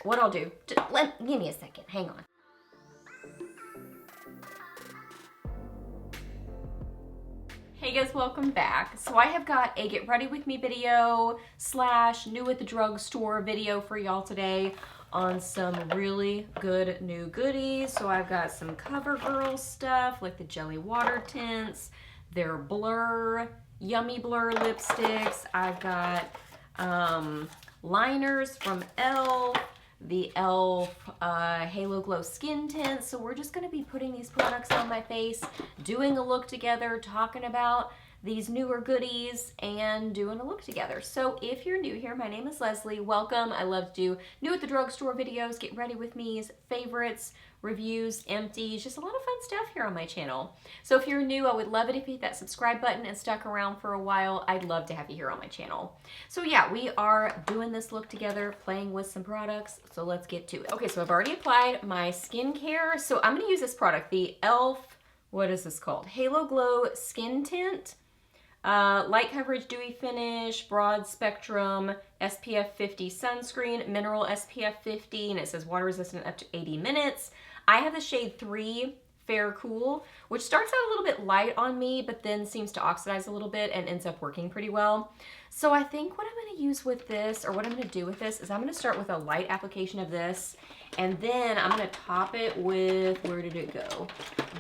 what I'll do, give me a second, hang on. Hey guys, welcome back. So I have got a get ready with me video slash new at the drugstore video for y'all today on some really good new goodies. So I've got some CoverGirl stuff like the jelly water tints, their blur, yummy blur lipsticks. I've got liners from ELF, the ELF Halo Glow Skin Tint. So we're just going to be putting these products on my face, doing a look together, talking about these newer goodies, and doing a look together. So if you're new here, my name is Leslie. Welcome. I love to do new at the drugstore videos, get ready with me's, favorites, reviews, empties, just a lot of fun stuff here on my channel. So if you're new, I would love it if you hit that subscribe button and stuck around for a while. I'd love to have you here on my channel. So yeah, we are doing this look together, playing with some products, so let's get to it. Okay, so I've already applied my skincare. So I'm gonna use this product, the ELF, what is this called? Halo Glow Skin Tint. Light coverage, dewy finish, broad spectrum, SPF 50 sunscreen, mineral SPF 50, and it says water resistant up to 80 minutes. I have the shade 3 Fair Cool, which starts out a little bit light on me, but then seems to oxidize a little bit and ends up working pretty well. So I think what I'm going to use with this, or what I'm going to do with this, is I'm going to start with a light application of this, and then I'm going to top it with, where did it go?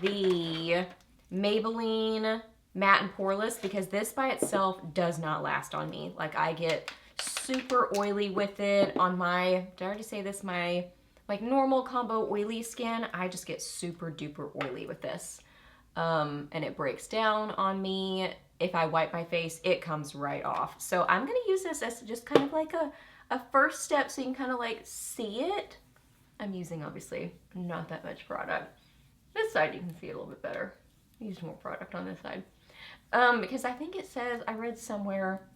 The Maybelline Matte and Poreless, because this by itself does not last on me. Like, I get super oily with it on my, did I already say this, my like normal combo oily skin. I just get super duper oily with this. And it breaks down on me. If I wipe my face, it comes right off. So I'm gonna use this as just kind of like a first step so you can kind of like see it. I'm using obviously not that much product. This side you can see it a little bit better. I used more product on this side. Because I think it says, I read somewhere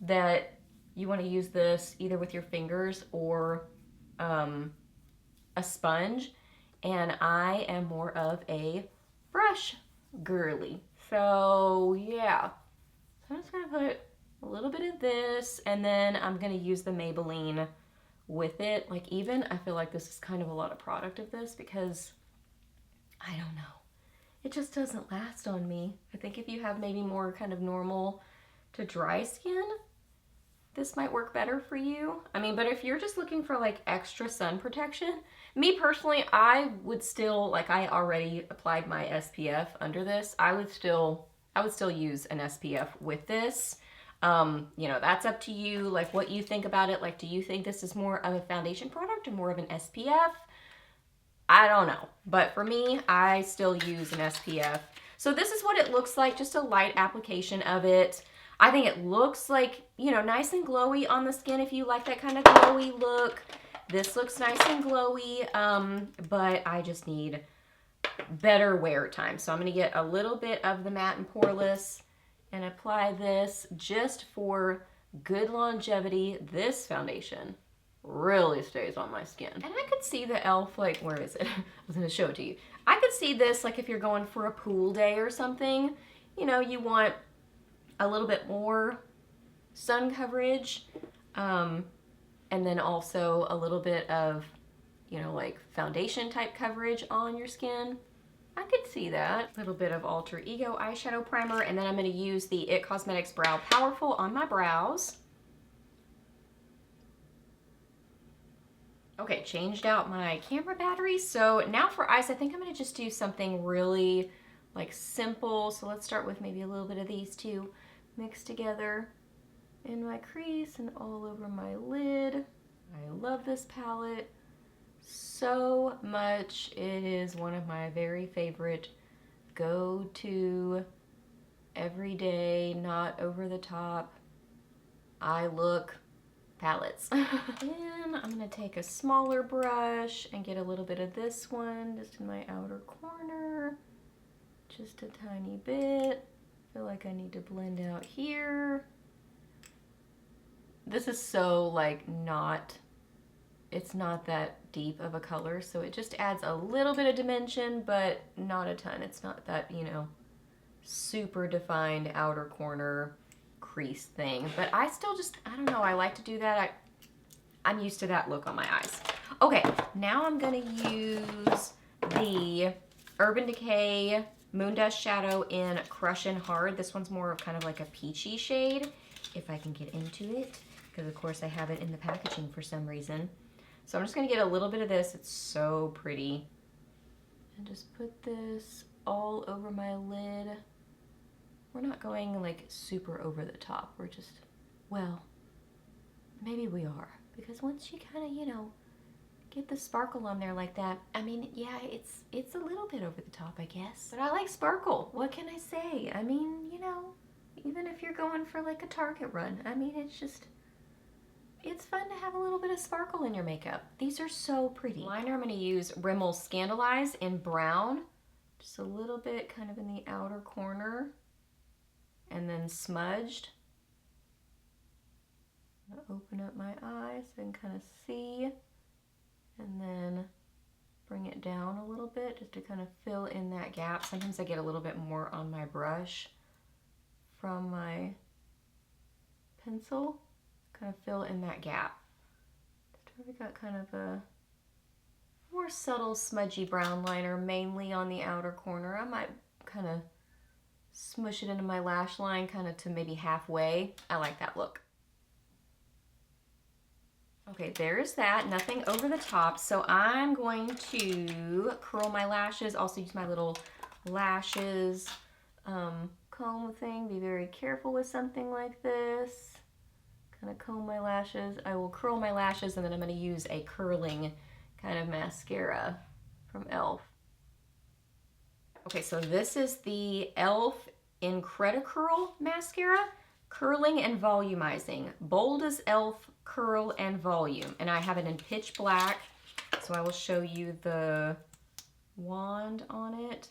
that you want to use this either with your fingers or a sponge, and I am more of a brush girly. So yeah, so I'm just gonna put a little bit of this, and then I'm gonna use the Maybelline with it. Like, even I feel like this is kind of a lot of product of this because I don't know. It just doesn't last on me. I think if you have maybe more kind of normal to dry skin, this might work better for you. I mean, but if you're just looking for like extra sun protection, me personally, I would still, like, I already applied my SPF under this. I would still use an SPF with this. You know, that's up to you, like what you think about it. Like, do you think this is more of a foundation product or more of an SPF? I don't know, but for me, I still use an SPF. So this is what it looks like, just a light application of it. I think it looks like, you know, nice and glowy on the skin if you like that kind of glowy look. This looks nice and glowy, but I just need better wear time. So I'm gonna get a little bit of the Matte and Poreless and apply this just for good longevity. This foundation really stays on my skin. And I could see the ELF, like, where is it? I was gonna show it to you. I could see this, like, if you're going for a pool day or something, you know, you want a little bit more sun coverage, and then also a little bit of, you know, like foundation type coverage on your skin. I could see that. A little bit of Alter Ego eyeshadow primer, and then I'm gonna use the IT Cosmetics Brow Powerful on my brows. Okay, changed out my camera battery. So now for eyes, I think I'm gonna just do something really like simple. So let's start with maybe a little bit of these two mixed together in my crease and all over my lid. I love this palette so much. It is one of my very favorite go-to everyday, not over the top eye look palettes. And I'm gonna take a smaller brush and get a little bit of this one just in my outer corner, just a tiny bit. I feel like I need to blend out here. This is so like not, it's not that deep of a color, so it just adds a little bit of dimension, but not a ton. It's not that, you know, super defined outer corner crease thing, but I still just, I don't know, I like to do that. I'm used to that look on my eyes. Now I'm gonna use the Urban Decay Moon Dust Shadow in Crushin' Hard. This one's more of kind of like a peachy shade, if I can get into it, because of course I have it in the packaging for some reason. So I'm just gonna get a little bit of this. It's so pretty. And just put this all over my lid. We're not going like super over the top. We're just, well, maybe we are. Because once you kind of, you know, get the sparkle on there like that, I mean, yeah, it's a little bit over the top, I guess. But I like sparkle. What can I say? I mean, you know, even if you're going for like a Target run, I mean, it's just, it's fun to have a little bit of sparkle in your makeup. These are so pretty. Liner, I'm going to use Rimmel Scandalize in brown. Just a little bit kind of in the outer corner. And then smudged. I'm going to open up my eyes so I can kind of see. And then bring it down a little bit just to kind of fill in that gap. Sometimes I get a little bit more on my brush from my pencil. Kind of fill in that gap. Just where we got kind of a more subtle smudgy brown liner, mainly on the outer corner. I might kind of smush it into my lash line kind of to maybe halfway. I like that look. Okay, there's that, nothing over the top. So I'm going to curl my lashes, also use my little lashes comb thing. Be very careful with something like this. Kind of comb my lashes. I will curl my lashes and then I'm going to use a curling kind of mascara from ELF. Okay, so this is the ELF Incredi-curl mascara, curling and volumizing. Bold as ELF, curl and volume. And I have it in pitch black, so I will show you the wand on it.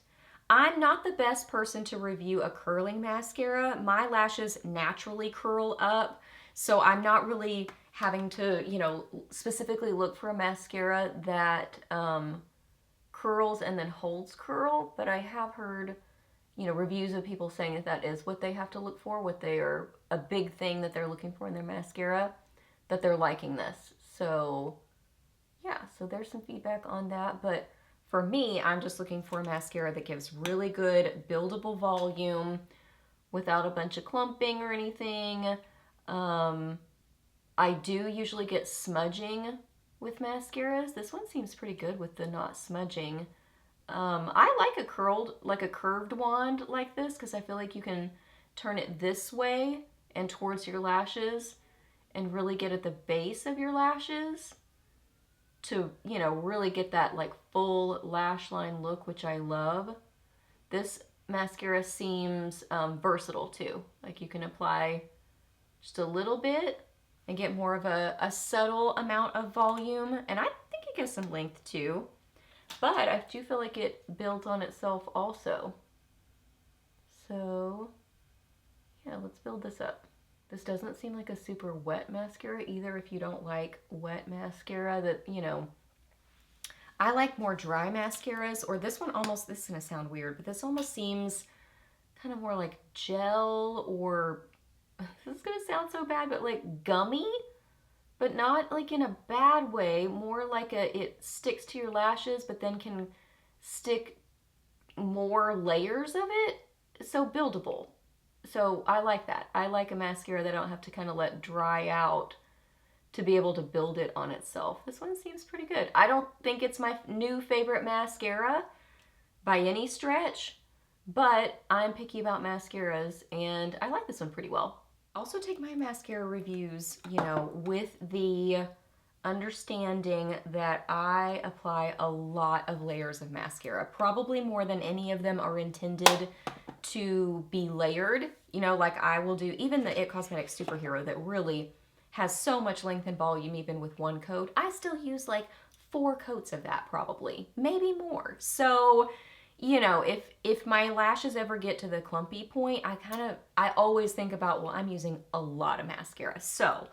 I'm not the best person to review a curling mascara. My lashes naturally curl up, so I'm not really having to, you know, specifically look for a mascara that curls and then holds curl, but I have heard, you know, reviews of people saying that that is what they have to look for, what they are, a big thing that they're looking for in their mascara, that they're liking this. So yeah, so there's some feedback on that, but for me, I'm just looking for a mascara that gives really good buildable volume without a bunch of clumping or anything. I do usually get smudging with mascaras. This one seems pretty good with the not smudging. I like a curved wand like this because I feel like you can turn it this way and towards your lashes and really get at the base of your lashes to, you know, really get that like full lash line look, which I love. This mascara seems versatile too. Like you can apply just a little bit and get more of a subtle amount of volume. And I think it gives some length too. But I do feel like it builds on itself also. So yeah, let's build this up. This doesn't seem like a super wet mascara either if you don't like wet mascara that, you know, I like more dry mascaras, or this one almost, this is gonna sound weird, but this almost seems kind of more like gel, or this is gonna sound so bad, but like gummy, but not like in a bad way, more like it sticks to your lashes, but then can stick more layers of it, so buildable. So I like that. I like a mascara that I don't have to kind of let dry out to be able to build it on itself. This one seems pretty good. I don't think it's my new favorite mascara by any stretch, but I'm picky about mascaras and I like this one pretty well. I also take my mascara reviews, you know, with the understanding that I apply a lot of layers of mascara, probably more than any of them are intended to be layered. You know, like I will do, even the IT Cosmetics Superhero that really has so much length and volume even with one coat, I still use like 4 coats of that probably, maybe more. So, you know, if my lashes ever get to the clumpy point, I always think about, well, I'm using a lot of mascara. So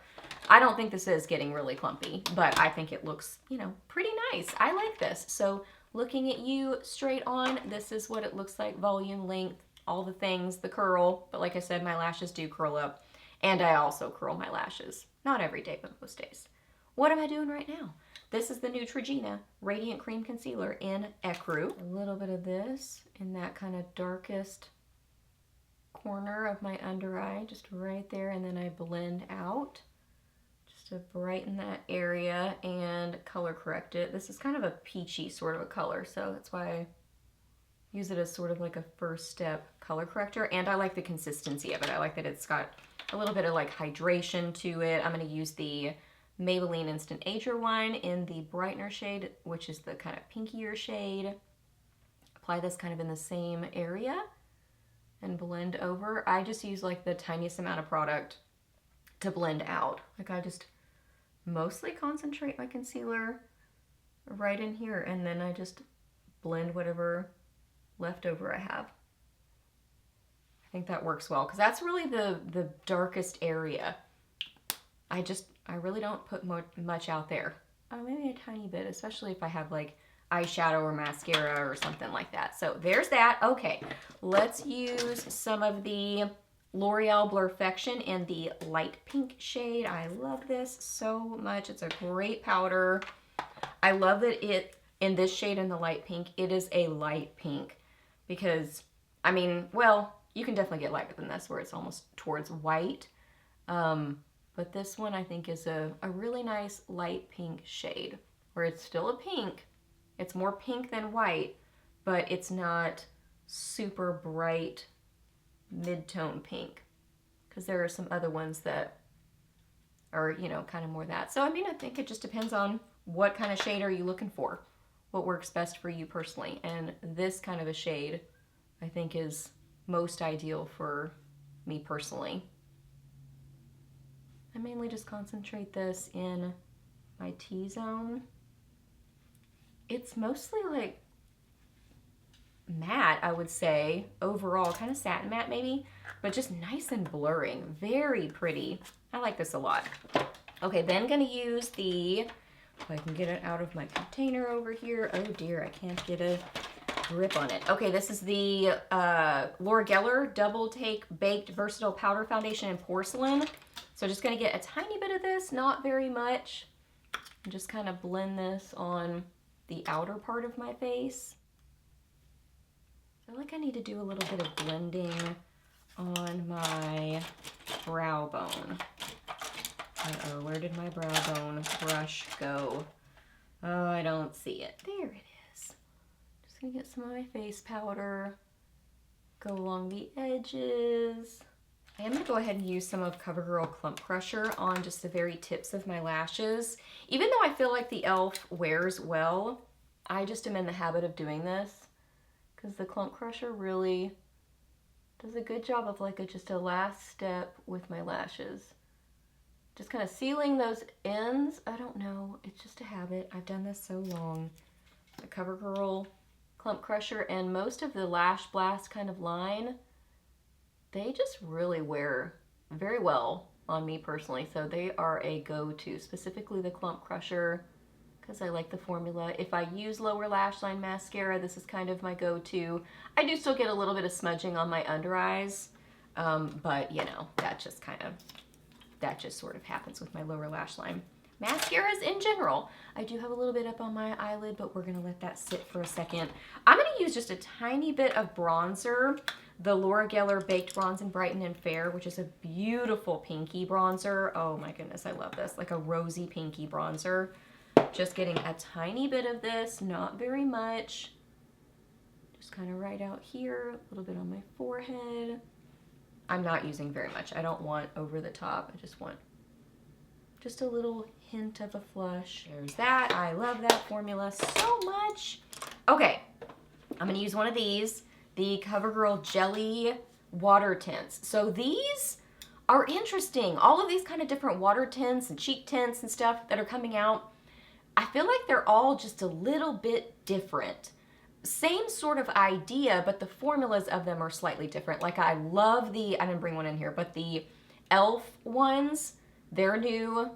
I don't think this is getting really clumpy, but I think it looks, you know, pretty nice. I like this. So looking at you straight on, this is what it looks like, volume, length, all the things, the curl. But like I said, my lashes do curl up, and I also curl my lashes. Not every day, but most days. What am I doing right now? This is the Neutrogena Radiant Cream Concealer in Ecru. A little bit of this in that kind of darkest corner of my under eye, just right there, and then I blend out just to brighten that area and color correct it. This is kind of a peachy sort of a color, so that's why I use it as sort of like a first step color corrector, and I like the consistency of it. I like that it's got a little bit of like hydration to it. I'm going to use the Maybelline Instant Ager one in the brightener shade, which is the kind of pinkier shade. Apply this kind of in the same area and blend over. I just use like the tiniest amount of product to blend out. Like I just mostly concentrate my concealer right in here, and then I just blend whatever leftover I have. I think that works well because that's really the darkest area. I really don't put much out there. Maybe a tiny bit, especially if I have like eyeshadow or mascara or something like that. So there's that. Okay, let's use some of the L'Oreal Blurfection in the light pink shade. I love this so much. It's a great powder. I love that it, in this shade in the light pink, it is a light pink because, I mean, well, you can definitely get lighter than this where it's almost towards white. But this one I think is a really nice light pink shade where it's still a pink. It's more pink than white, but it's not super bright mid-tone pink because there are some other ones that are, you know, kind of more that. So, I mean, I think it just depends on what kind of shade are you looking for, what works best for you personally. And this kind of a shade I think is most ideal for me personally. I mainly just concentrate this in my T-zone. It's mostly like matte, I would say, overall, kind of satin matte maybe, but just nice and blurring, very pretty. I like this a lot. Okay, then gonna use the, if I can get it out of my container over here. Oh dear, I can't get a grip on it. Okay, this is the Laura Geller Double Take Baked Versatile Powder Foundation in Porcelain. So just gonna get a tiny bit of this, not very much, and just kind of blend this on the outer part of my face. I feel like I need to do a little bit of blending on my brow bone. Uh-oh, where did my brow bone brush go? Oh, I don't see it. There it is. Just gonna get some of my face powder, go along the edges. I am going to go ahead and use some of CoverGirl Clump Crusher on just the very tips of my lashes. Even though I feel like the ELF wears well, I just am in the habit of doing this because the Clump Crusher really does a good job of like just a last step with my lashes. Just kind of sealing those ends. I don't know, it's just a habit. I've done this so long. The CoverGirl Clump Crusher and most of the Lash Blast kind of line, they just really wear very well on me personally. So they are a go-to, specifically the Clump Crusher, because I like the formula. If I use lower lash line mascara, this is kind of my go-to. I do still get a little bit of smudging on my under eyes, but you know, that just sort of happens with my lower lash line mascaras in general. I do have a little bit up on my eyelid, but we're gonna let that sit for a second. I'm gonna use just a tiny bit of bronzer, the Laura Geller Baked Bronze and Brighten and Fair, which is a beautiful pinky bronzer. Oh my goodness, I love this. Like a rosy pinky bronzer. Just getting a tiny bit of this, not very much. Just kind of right out here, a little bit on my forehead. I'm not using very much. I don't want over the top. I just want just a little hint of a flush. There's that. I love that formula so much. Okay, I'm gonna use one of these, the CoverGirl Jelly Water Tints. So these are interesting. All of these kind of different water tints and cheek tints and stuff that are coming out, I feel like they're all just a little bit different. Same sort of idea, but the formulas of them are slightly different. Like I love the, I didn't bring one in here, but the ELF ones, their new,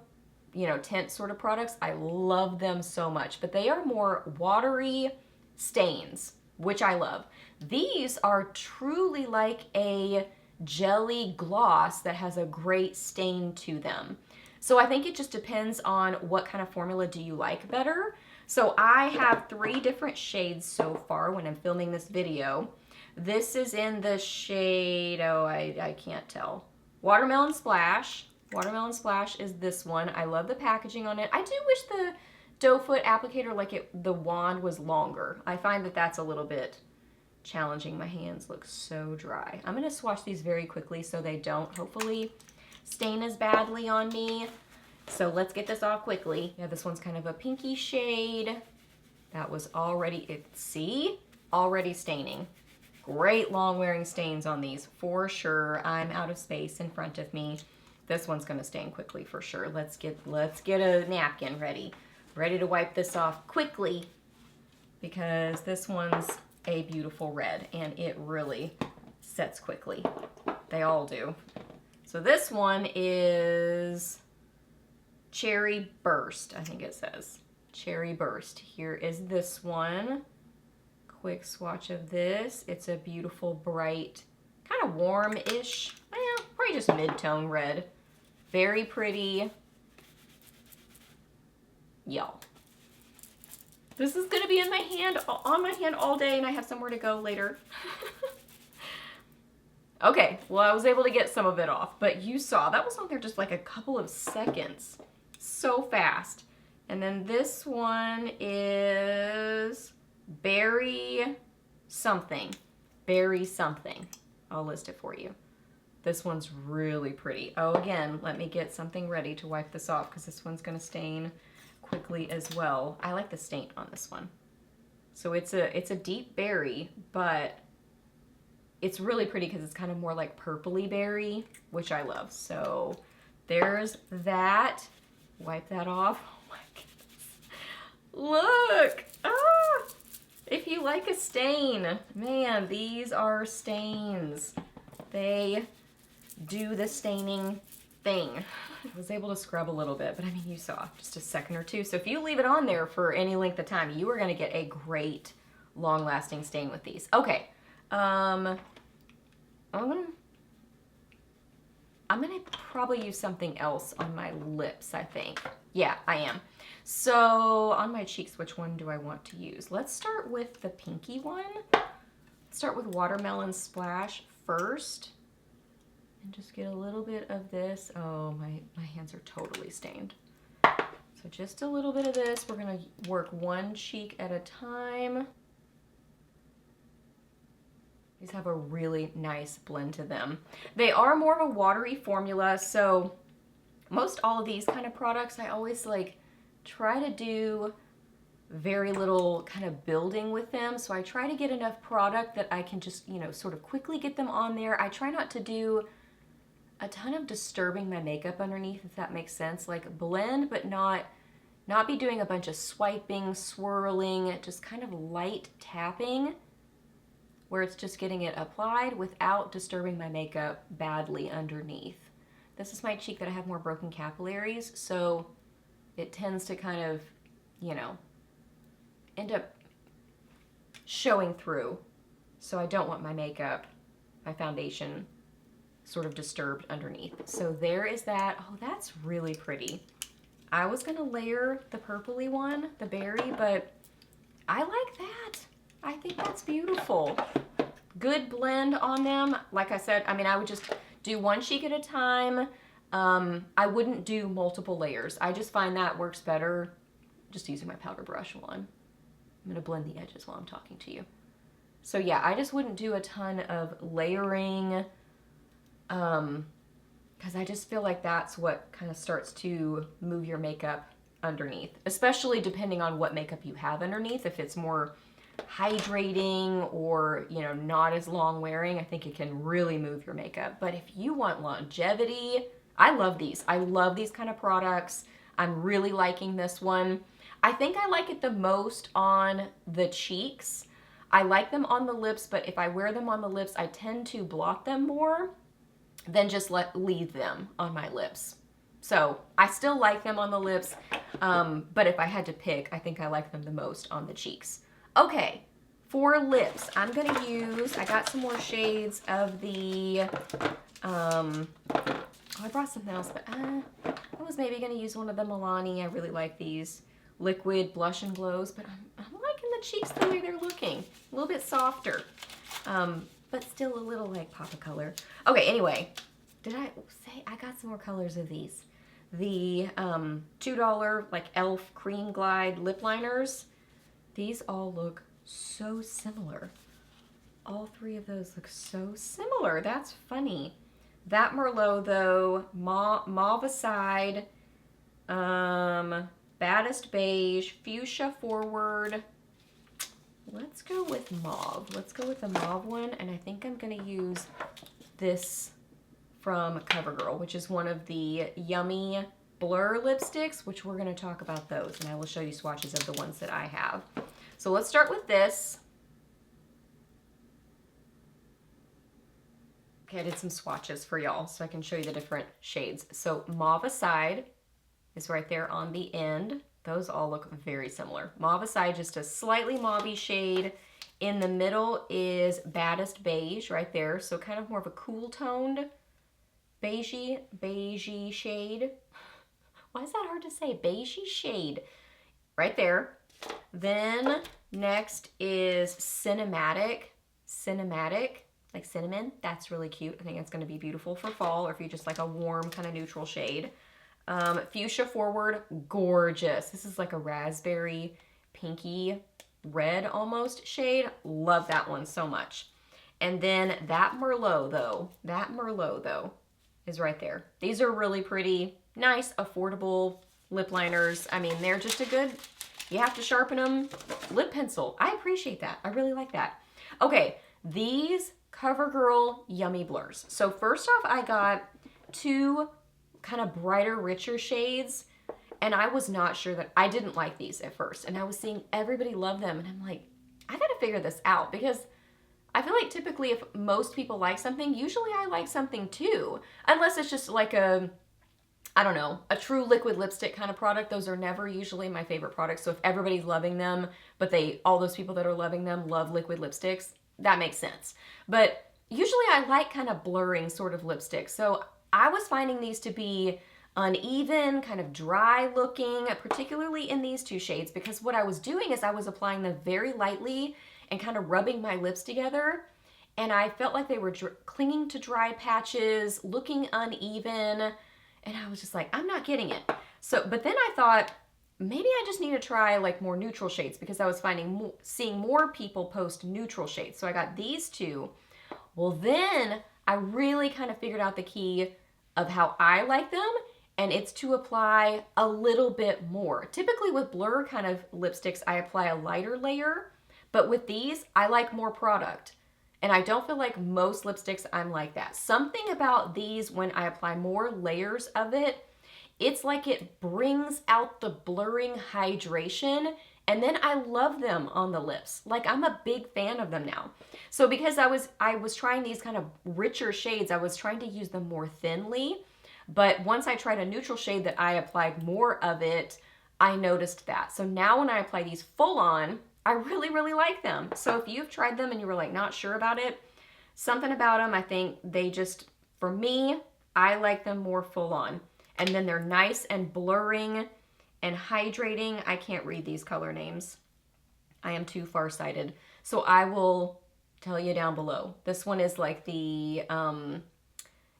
you know, tint sort of products, I love them so much, but they are more watery stains, which I love. These are truly like a jelly gloss that has a great stain to them. So I think it just depends on what kind of formula do you like better. So I have 3 different shades so far when I'm filming this video. This is in the shade, oh, I can't tell. Watermelon Splash. Watermelon Splash is this one. I love the packaging on it. I do wish the doe foot applicator, like the wand was longer. I find that that's a little bit challenging. My hands look so dry. I'm gonna swatch these very quickly so they don't hopefully stain as badly on me. So let's get this off quickly. Yeah, this one's kind of a pinky shade. That was already, see? Already staining. Great long wearing stains on these for sure. I'm out of space in front of me. This one's gonna stain quickly for sure. Let's get a napkin ready. Ready to wipe this off quickly because this one's a beautiful red and it really sets quickly. They all do. So this one is Cherry Burst, I think it says. Cherry Burst. Here is this one. Quick swatch of this. It's a beautiful, bright, kind of warm-ish, well, probably just mid-tone red. Very pretty. Y'all. This is gonna be in my hand, on my hand all day, and I have somewhere to go later. Okay, well, I was able to get some of it off, but you saw that was on there just like a couple of seconds. So fast. And then this one is Berry something. Berry something. I'll list it for you. This one's really pretty. Oh, again, let me get something ready to wipe this off because this one's gonna stain quickly as well. I like the stain on this one. So it's a deep berry, but it's really pretty because it's kind of more like purpley berry, which I love. So there's that. Wipe that off. Oh my goodness. Look! Ah! If you like a stain, man, these are stains. They do the staining thing. I was able to scrub a little bit, but I mean, you saw just a second or two. So if you leave it on there for any length of time, you are gonna get a great long-lasting stain with these. Okay, I'm gonna probably use something else on my lips, I think. Yeah, I am. So on my cheeks, which one do I want to use? Let's start with the pinky one. Let's start with Watermelon Splash first. And just get a little bit of this. Oh, my hands are totally stained. So just a little bit of this. We're gonna work one cheek at a time. These have a really nice blend to them. They are more of a watery formula, so most all of these kind of products, I always like try to do very little kind of building with them. So I try to get enough product that I can just, you know, sort of quickly get them on there. I try not to do a ton of disturbing my makeup underneath, if that makes sense. Like blend, but not be doing a bunch of swiping, swirling, just kind of light tapping where it's just getting it applied without disturbing my makeup badly underneath. This is my cheek that I have more broken capillaries, so it tends to kind of, you know, end up showing through. So I don't want my makeup, my foundation, sort of disturbed underneath. So there is that. Oh, that's really pretty. I was gonna layer the purpley one, the berry, but I like that. I think that's beautiful. Good blend on them. Like I said, I mean, I would just do one cheek at a time. I wouldn't do multiple layers. I just find that works better just using my powder brush while I'm gonna blend the edges while I'm talking to you. So yeah, I just wouldn't do a ton of layering because I just feel like that's what kind of starts to move your makeup underneath, especially depending on what makeup you have underneath. If it's more hydrating or, you know, not as long wearing, I think it can really move your makeup. But if you want longevity, I love these. I love these kind of products. I'm really liking this one. I think I like it the most on the cheeks. I like them on the lips, but if I wear them on the lips, I tend to blot them more than just leave them on my lips. So I still like them on the lips, but if I had to pick, I think I like them the most on the cheeks. Okay, for lips, I'm gonna use, I got some more shades of the Oh, I brought something else, but I was maybe going to use one of the Milani. I really like these liquid blush and glows, but I'm liking the cheeks the way they're looking. A little bit softer, but still a little like pop of color. Okay, anyway, did I say I got some more colors of these? The $2 like ELF Cream Glide lip liners. These all look so similar. All three of those look so similar. That's funny. That Merlot though, mauve aside, baddest beige, fuchsia forward. Let's go with mauve. Let's go with the mauve one, and I think I'm gonna use this from CoverGirl, which is one of the Yummy Blur lipsticks, which we're gonna talk about those, and I will show you swatches of the ones that I have. So let's start with this. Okay, I did some swatches for y'all so I can show you the different shades. So Mauve Aside is right there on the end. Those all look very similar. Mauve Aside, just a slightly mauvey shade. In the middle is Baddest Beige right there. So kind of more of a cool toned beigey shade. Why is that hard to say? Beigey shade right there. Then next is Cinematic, like cinnamon. That's really cute. I think it's going to be beautiful for fall, or if you just like a warm kind of neutral shade. Fuchsia Forward, gorgeous. This is like a raspberry pinky red almost shade. Love that one so much. And then that Merlot though is right there. These are really pretty, nice, affordable lip liners. I mean, they're just a good, you have to sharpen them, lip pencil. I appreciate that. I really like that. Okay, these CoverGirl Yummy Blurs. So first off, I got two kind of brighter, richer shades, and I was not sure that, I didn't like these at first, and I was seeing everybody love them, and I'm like, I gotta figure this out, because I feel like typically if most people like something, usually I like something too. Unless it's just like a, I don't know, a true liquid lipstick kind of product. Those are never usually my favorite products. So if everybody's loving them, but all those people that are loving them love liquid lipsticks, that makes sense. But usually I like kind of blurring sort of lipsticks. So I was finding these to be uneven, kind of dry looking, particularly in these two shades, because what I was doing is I was applying them very lightly and kind of rubbing my lips together, and I felt like they were clinging to dry patches, looking uneven, and I was just like, I'm not getting it. So, but then I thought, maybe I just need to try like more neutral shades, because I was seeing more people post neutral shades. So I got these two. Well, then I really kind of figured out the key of how I like them, and it's to apply a little bit more. Typically with blur kind of lipsticks, I apply a lighter layer, but with these, I like more product. And I don't feel like most lipsticks I'm like that. Something about these, when I apply more layers of it, it's like it brings out the blurring hydration, and then I love them on the lips. Like, I'm a big fan of them now. So because I was trying these kind of richer shades, I was trying to use them more thinly, but once I tried a neutral shade that I applied more of it, I noticed that. So now when I apply these full on, I really, really like them. So if you've tried them and you were like not sure about it, something about them, I think they just, for me, I like them more full on. And then they're nice and blurring and hydrating. I can't read these color names. I am too farsighted. So I will tell you down below. This one is like the,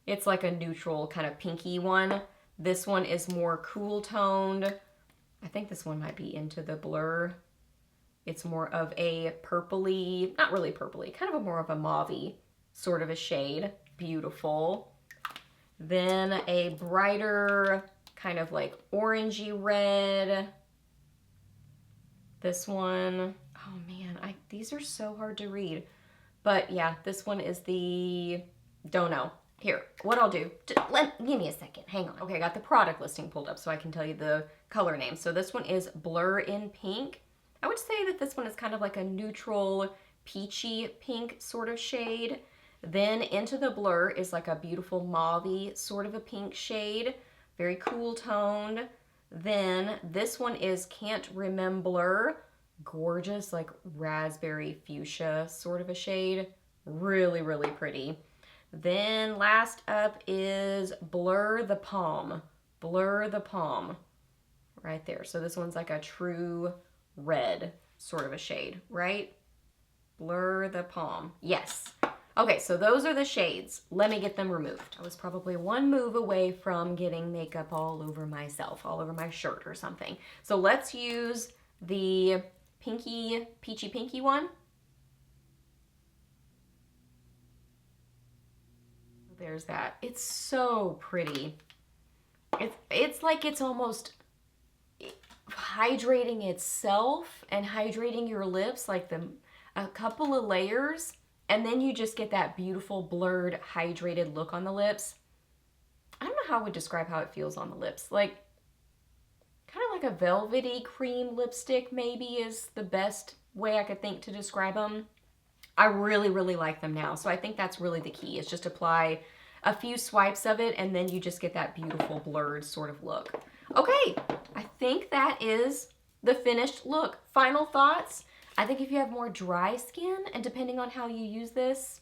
it's like a neutral kind of pinky one. This one is more cool toned. I think this one might be Into the Blur. It's more of a purpley, not really purpley, kind of more of a mauve-y sort of a shade. Beautiful. Then a brighter kind of like orangey red. This one, oh man, these are so hard to read. But yeah, this one is the, don't know. Here, what I'll do, give me a second, hang on. Okay, I got the product listing pulled up so I can tell you the color name. So this one is Blur in Pink. I would say that this one is kind of like a neutral peachy pink sort of shade. Then Into the Blur is like a beautiful mauve-y sort of a pink shade, very cool toned. Then this one is Can't Remember, gorgeous like raspberry fuchsia sort of a shade, really, really pretty. Then last up is Blur the Palm. Blur the Palm. Right there. So this one's like a true red sort of a shade, right? Blur the Palm. Yes. Okay, so those are the shades. Let me get them removed. I was probably one move away from getting makeup all over myself, all over my shirt or something. So let's use the pinky, peachy pinky one. There's that. It's so pretty. It's like it's almost hydrating itself and hydrating your lips, like a couple of layers, and then you just get that beautiful blurred hydrated look on the lips. I don't know how I would describe how it feels on the lips. Like kind of like a velvety cream lipstick maybe is the best way I could think to describe them. I really, really like them now. So I think that's really the key, is just apply a few swipes of it and then you just get that beautiful blurred sort of look. Okay, I think that is the finished look. Final thoughts? I think if you have more dry skin, and depending on how you use this,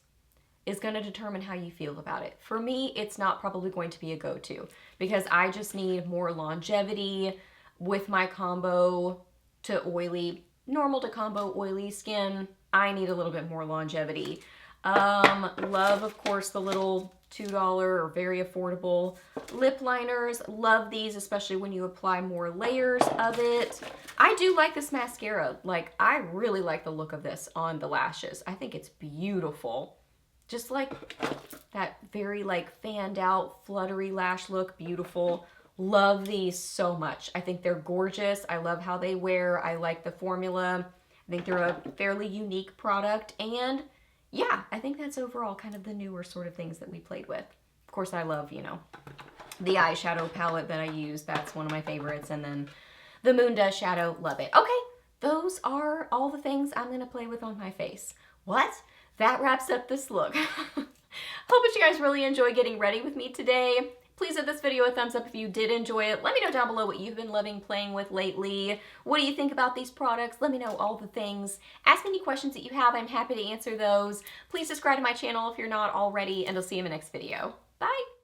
is going to determine how you feel about it. For me, it's not probably going to be a go-to because I just need more longevity with my combo to oily, normal to combo oily skin. I need a little bit more longevity. Love, of course, the little $2 or very affordable lip liners. Love these, especially when you apply more layers of it. I do like this mascara. Like, I really like the look of this on the lashes. I think it's beautiful. Just like that very like fanned out, fluttery lash look. Beautiful. Love these so much. I think they're gorgeous. I love how they wear. I like the formula. I think they're a fairly unique product, and yeah, I think that's overall kind of the newer sort of things that we played with. Of course, I love, you know, the eyeshadow palette that I use. That's one of my favorites. And then the Moon Dust shadow. Love it. Okay, those are all the things I'm going to play with on my face. What? That wraps up this look. Hope that you guys really enjoy getting ready with me today. Please give this video a thumbs up if you did enjoy it. Let me know down below what you've been loving playing with lately. What do you think about these products? Let me know all the things. Ask me any questions that you have. I'm happy to answer those. Please subscribe to my channel if you're not already, and I'll see you in my next video. Bye!